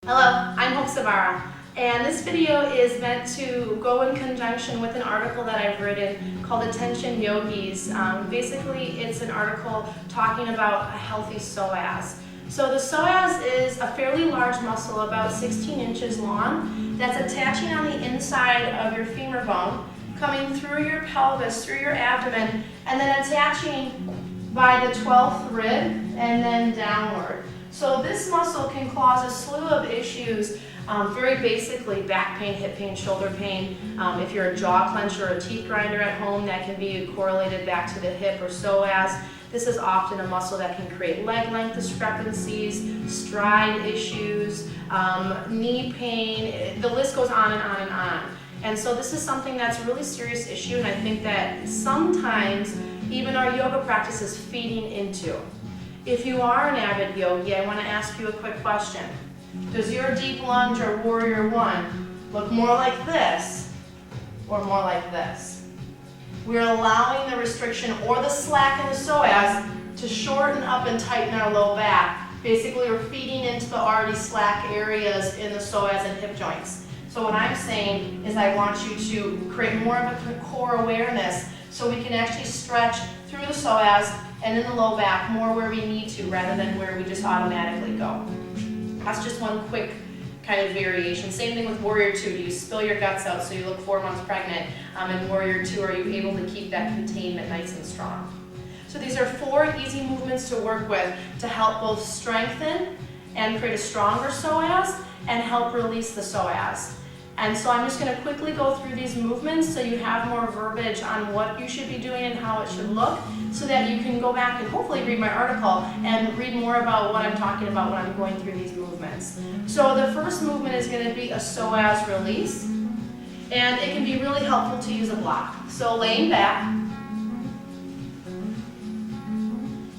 Hello, I'm Hope Savara, and this video is meant to go in conjunction with an article that I've written called Attention Yogis. Basically, it's an article talking about a healthy psoas. So the psoas is a fairly large muscle, about 16 inches long, that's attaching on the inside of your femur bone, coming through your pelvis, through your abdomen, and then attaching by the 12th rib and then downward. So this muscle can cause a slew of issues, very basically back pain, hip pain, shoulder pain. If you're a jaw clencher or a teeth grinder at home, that can be correlated back to the hip or psoas. This is often a muscle that can create leg length discrepancies, stride issues, knee pain. The list goes on and on and on. And so this is something that's a really serious issue, and I think that sometimes even our yoga practice is feeding into. If you are an avid yogi, I want to ask you a quick question. Does your deep lunge or warrior one look more like this or more like this? We're allowing the restriction or the slack in the psoas to shorten up and tighten our low back. Basically, we're feeding into the already slack areas in the psoas and hip joints. So what I'm saying is I want you to create more of a core awareness so we can actually stretch through the psoas and in the low back more where we need to rather than where we just automatically go. That's just one quick kind of variation. Same thing with Warrior 2. Do you spill your guts out so you look 4 months pregnant? In Warrior 2, are you able to keep that containment nice and strong? So these are 4 easy movements to work with to help both strengthen and create a stronger psoas and help release the psoas. And so I'm just going to quickly go through these movements so you have more verbiage on what you should be doing and how it should look, so that you can go back and hopefully read my article and read more about what I'm talking about when I'm going through these movements. So the first movement is going to be a psoas release, and it can be really helpful to use a block. So laying back,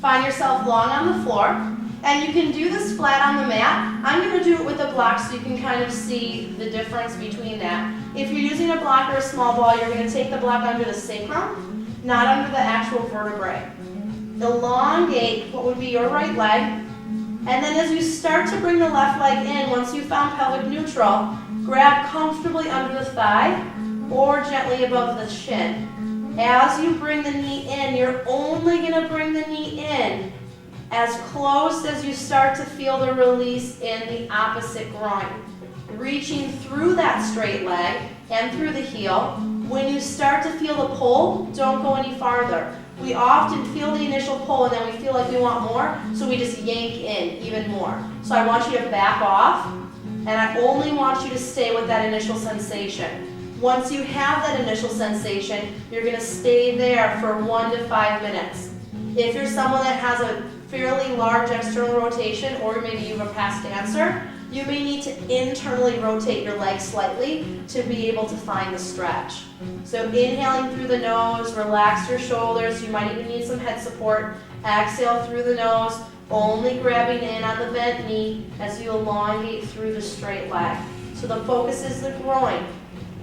find yourself long on the floor. And you can do this flat on the mat. I'm going to do it with a block so you can kind of see the difference between that. If you're using a block or a small ball, you're going to take the block under the sacrum, not under the actual vertebrae. Elongate what would be your right leg. And then as you start to bring the left leg in, once you've found pelvic neutral, grab comfortably under the thigh or gently above the shin. As you bring the knee in, you're only going to bring the knee in as close as you start to feel the release in the opposite groin. Reaching through that straight leg and through the heel. When you start to feel the pull, don't go any farther. We often feel the initial pull and then we feel like we want more, so we just yank in even more. So I want you to back off, and I only want you to stay with that initial sensation. Once you have that initial sensation, you're going to stay there for 1 to 5 minutes. If you're someone that has a fairly large external rotation, or maybe you're a past dancer, you may need to internally rotate your legs slightly to be able to find the stretch. So inhaling through the nose, relax your shoulders. You might even need some head support. Exhale through the nose, only grabbing in on the bent knee as you elongate through the straight leg. So the focus is the groin,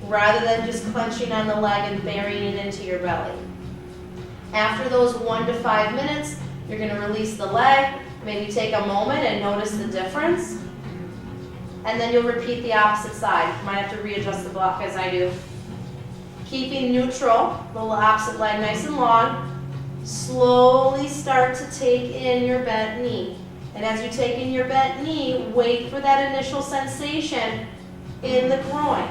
rather than just clenching on the leg and burying it into your belly. After those 1 to 5 minutes, you're going to release the leg, maybe take a moment and notice the difference, and then you'll repeat the opposite side. You might have to readjust the block as I do. Keeping neutral, the opposite leg nice and long, slowly start to take in your bent knee. And as you take in your bent knee, wait for that initial sensation in the groin.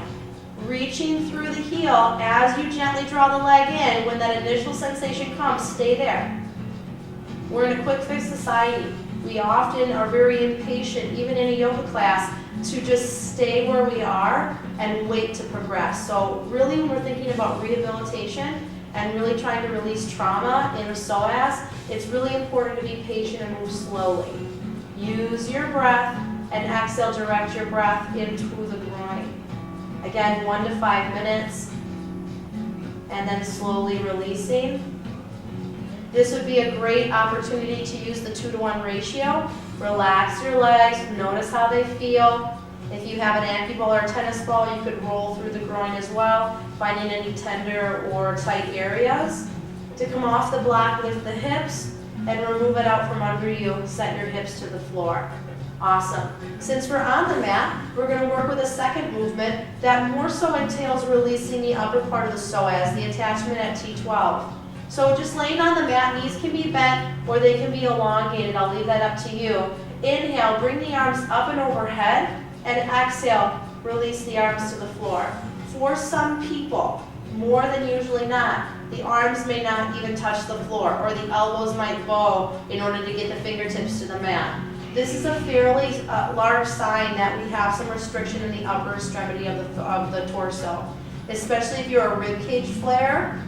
Reaching through the heel as you gently draw the leg in. When that initial sensation comes, stay there. We're in a quick fix society. We often are very impatient, even in a yoga class, to just stay where we are and wait to progress. So really, when we're thinking about rehabilitation and really trying to release trauma in the psoas, it's really important to be patient and move slowly. Use your breath and exhale, direct your breath into the groin. Again, 1 to 5 minutes, and then slowly releasing. This would be a great opportunity to use the 2-to-1 ratio. Relax your legs, notice how they feel. If you have an ankle-ball or a tennis ball, you could roll through the groin as well, finding any tender or tight areas. To come off the block, lift the hips and remove it out from under you. Set your hips to the floor. Awesome. Since we're on the mat, we're going to work with a second movement that more so entails releasing the upper part of the psoas, the attachment at T12. So just laying on the mat, knees can be bent or they can be elongated. I'll leave that up to you. Inhale, bring the arms up and overhead, and exhale, release the arms to the floor. For some people, more than usually not, the arms may not even touch the floor, or the elbows might bow in order to get the fingertips to the mat. This is a fairly large sign that we have some restriction in the upper extremity of the torso, especially if you're a rib cage flare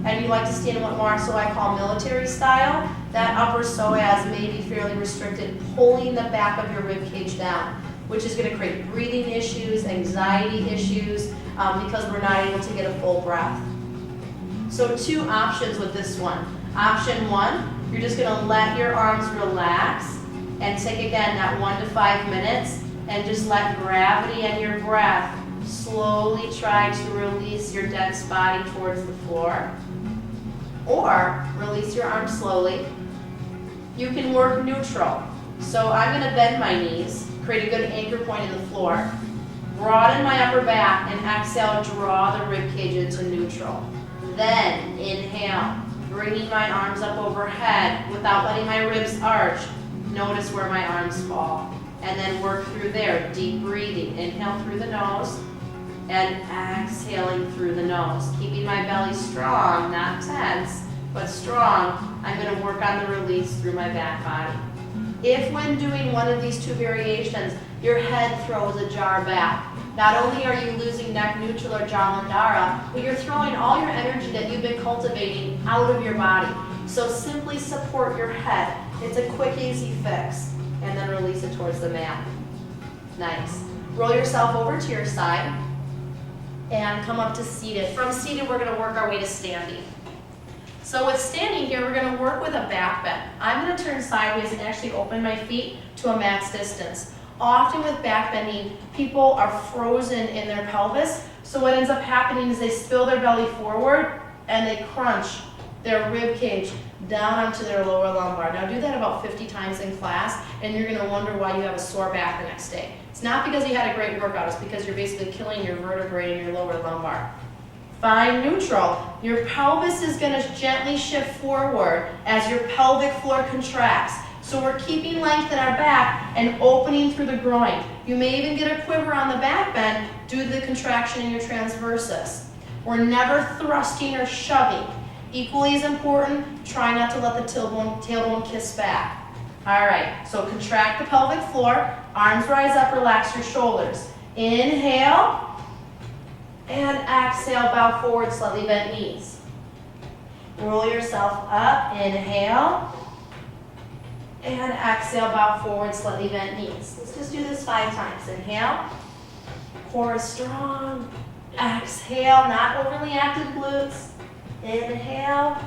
and you like to stand what more so I call military style. That upper psoas may be fairly restricted, pulling the back of your rib cage down, which is going to create breathing issues, anxiety issues, because we're not able to get a full breath. So two options with this one. Option one, you're just going to let your arms relax and take again that 1 to 5 minutes and just let gravity and your breath slowly try to release your dense body towards the floor. Or release your arms slowly. You can work neutral. So I'm going to bend my knees, create a good anchor point in the floor, broaden my upper back, and exhale, draw the rib cage into neutral. Then inhale, bringing my arms up overhead without letting my ribs arch. Notice where my arms fall. And then work through there, deep breathing. Inhale through the nose and exhaling through the nose. Keeping my belly strong, not tense, but strong. I'm going to work on the release through my back body. If when doing one of these two variations, your head throws a jar back, not only are you losing neck neutral or Jalandhara, but you're throwing all your energy that you've been cultivating out of your body. So simply support your head. It's a quick, easy fix. And then release it towards the mat. Nice. Roll yourself over to your side and come up to seated. From seated, we're going to work our way to standing. So with standing here, we're going to work with a back bend. I'm going to turn sideways and actually open my feet to a max distance. Often with back bending, people are frozen in their pelvis. So what ends up happening is they spill their belly forward and they crunch their rib cage down onto their lower lumbar. Now do that about 50 times in class and you're going to wonder why you have a sore back the next day. It's not because you had a great workout, it's because you're basically killing your vertebrae in your lower lumbar. Find neutral. Your pelvis is going to gently shift forward as your pelvic floor contracts. So we're keeping length in our back and opening through the groin. You may even get a quiver on the back bend due to the contraction in your transversus. We're never thrusting or shoving. Equally as important, try not to let the tailbone kiss back. All right, so contract the pelvic floor, arms rise up, relax your shoulders. Inhale, and exhale, bow forward, slightly bent knees. Roll yourself up, inhale, and exhale, bow forward, slightly bent knees. Let's just do this 5 times. Inhale, core is strong. Exhale, not overly active glutes. Inhale,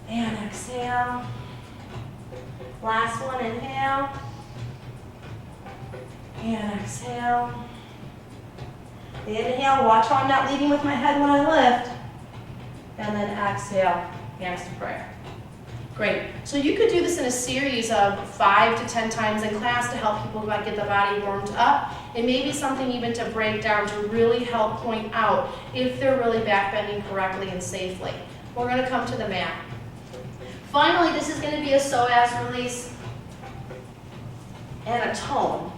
and exhale. Last one, inhale, and exhale. Inhale, watch how I'm not leading with my head when I lift. And then exhale, hands to prayer. Great. So you could do this in a series of 5 to 10 times in class to help people get the body warmed up. It may be something even to break down to really help point out if they're really back bending correctly and safely. We're going to come to the mat. Finally, this is going to be a psoas release and a tone.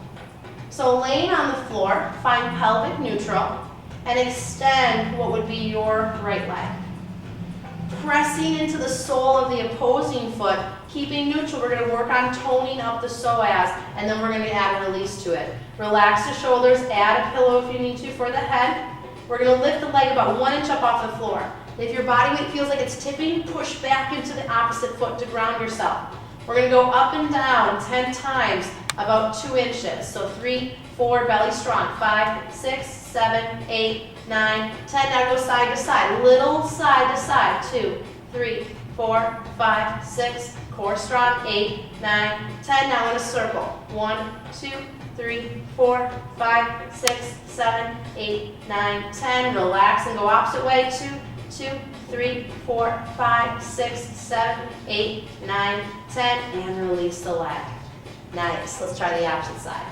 So laying on the floor, find pelvic neutral and extend what would be your right leg. Pressing into the sole of the opposing foot, keeping neutral. We're going to work on toning up the psoas, and then we're going to add a release to it. Relax the shoulders, add a pillow if you need to for the head. We're going to lift the leg about 1 inch up off the floor. If your body weight feels like it's tipping, push back into the opposite foot to ground yourself. We're going to go up and down 10 times, about 2 inches. So 3, 4, belly strong. 5, 6, 7, 8, 9, 10. Now go side to side. Little side to side. 2, 3, 4, 5, 6. Core strong. 8, 9, 10. Now in a circle. 1, 2, 3, 4, 5, 6, 7, 8, 9, 10. Relax and go opposite way. 2, 3, 4, 5, 6, 7, 8, 9, 10. And release the leg. Nice. Let's try the opposite side.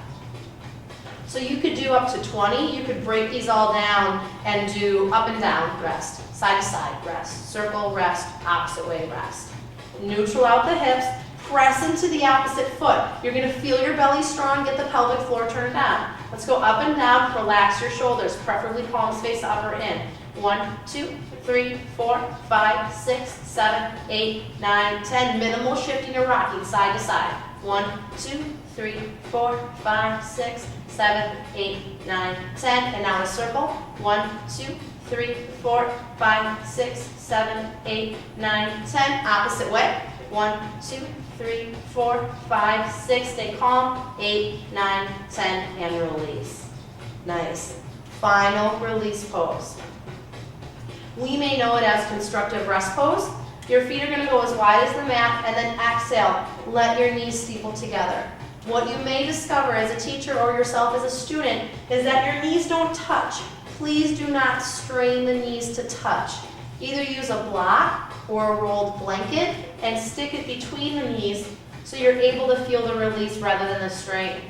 So you could do up to 20. You could break these all down and do up and down, rest, side to side, rest, circle, rest, opposite way, rest. Neutral out the hips, press into the opposite foot. You're going to feel your belly strong, get the pelvic floor turned down. Let's go up and down, relax your shoulders, preferably palms face up or in. 1, 2, 3, 4, 5, 6, 7, 8, 9, 10. Minimal shifting or rocking side to side. 1, 2, 3, 4, 5, 6, 7, 8, 9, 10. And now a circle. 1, 2, 3, 4, 5, 6, 7, 8, 9, 10. Opposite way. 1, 2, 3, 4, 5, 6. Stay calm. 8, 9, 10. And release. Nice. Final release pose. We may know it as constructive rest pose. Your feet are going to go as wide as the mat, and then exhale. Let your knees steeple together. What you may discover as a teacher or yourself as a student is that your knees don't touch. Please do not strain the knees to touch. Either use a block or a rolled blanket and stick it between the knees so you're able to feel the release rather than the strain.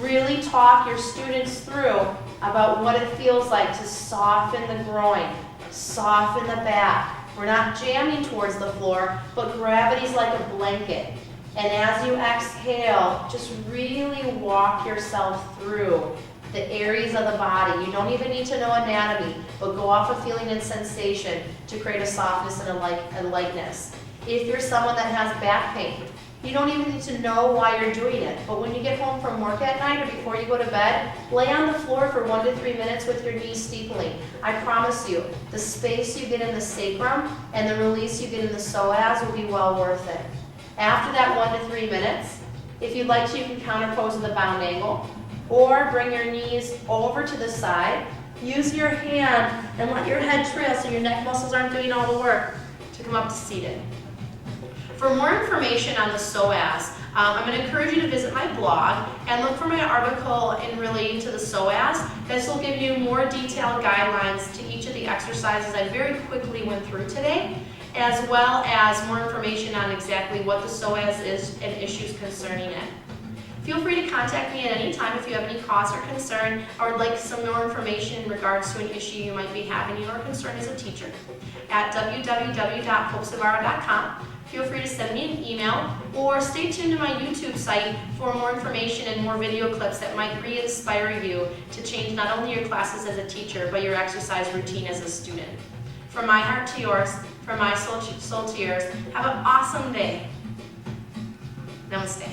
Really talk your students through about what it feels like to soften the groin, soften the back. We're not jamming towards the floor, but gravity's like a blanket. And as you exhale, just really walk yourself through the areas of the body. You don't even need to know anatomy, but go off of feeling and sensation to create a softness and a lightness. If you're someone that has back pain, you don't even need to know why you're doing it, but when you get home from work at night or before you go to bed, lay on the floor for 1 to 3 minutes with your knees steepling. I promise you, the space you get in the sacrum and the release you get in the psoas will be well worth it. After that 1 to 3 minutes, if you'd like to, you can counterpose with a bound angle, or bring your knees over to the side. Use your hand and let your head trail so your neck muscles aren't doing all the work to come up to seated. For more information on the psoas, I'm going to encourage you to visit my blog and look for my article in relating to the psoas. This will give you more detailed guidelines to each of the exercises I very quickly went through today, as well as more information on exactly what the psoas is and issues concerning it. Feel free to contact me at any time if you have any cause or concern or would like some more information in regards to an issue you might be having or concern as a teacher at www.hopesavara.com. Feel free to send me an email or stay tuned to my YouTube site for more information and more video clips that might re-inspire you to change not only your classes as a teacher, but your exercise routine as a student. From my heart to yours, from my soul to yours, have an awesome day. Namaste.